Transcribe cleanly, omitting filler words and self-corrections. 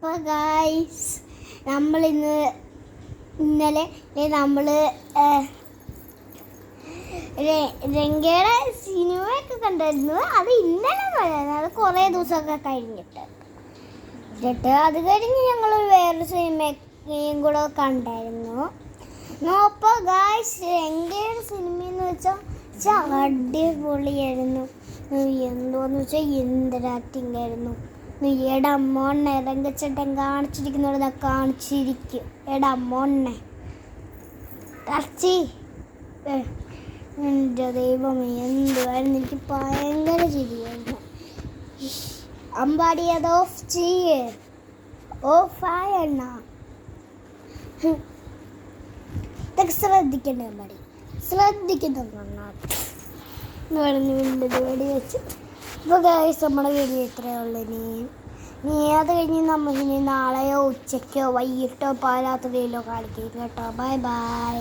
അപ്പോൾ ഗായ്സ് ഇന്നലെ നമ്മൾ രംഗയുടെ സിനിമയൊക്കെ കണ്ടായിരുന്നു. അത് ഇന്നലെ പറയുന്നത്, അത് കുറേ ദിവസമൊക്കെ കഴിഞ്ഞിട്ട് അത് കഴിഞ്ഞ് ഞങ്ങൾ വേറൊരു സിനിമയും കൂടെ കണ്ടായിരുന്നു. അപ്പോൾ ഗായ്സ് രംഗയുടെ സിനിമയെന്ന് വെച്ചാൽ അടിപൊളിയായിരുന്നു. എന്തോന്ന് വെച്ചാൽ എന്തൊരു ആക്ടിങ് ആയിരുന്നു. എടമ്മോണ്ണെ രംഗച്ചേട്ടൻ കാണിച്ചിരിക്കുന്നവിടെ കാണിച്ചിരിക്കും. എടമ്മോണ്ണെ കറച്ചി എൻ്റെ ദൈവമേ എന്തുവായിരുന്നു. എനിക്ക് ഭയങ്കര ചിരിയായിരുന്നു. അമ്പാടി അത് ഓഫ് ചെയ്യേ, ഓഫായ എണ്ണ ഇതൊക്കെ ശ്രദ്ധിക്കണ്ടേ അമ്പാടി, ശ്രദ്ധിക്കുന്നുണ്ട് വെടി വെച്ച്. അപ്പോൾ ഗൈസ് നമ്മുടെ വീഡിയോ ഇത്രയേ ഉള്ളൂ. നീ അത് കഴിഞ്ഞ് ഇനി നാളെയോ ഉച്ചയ്ക്കോ വൈകിട്ടോ പാരാത്രിയിലോ കാണിക്കും കേട്ടോ. Bye bye.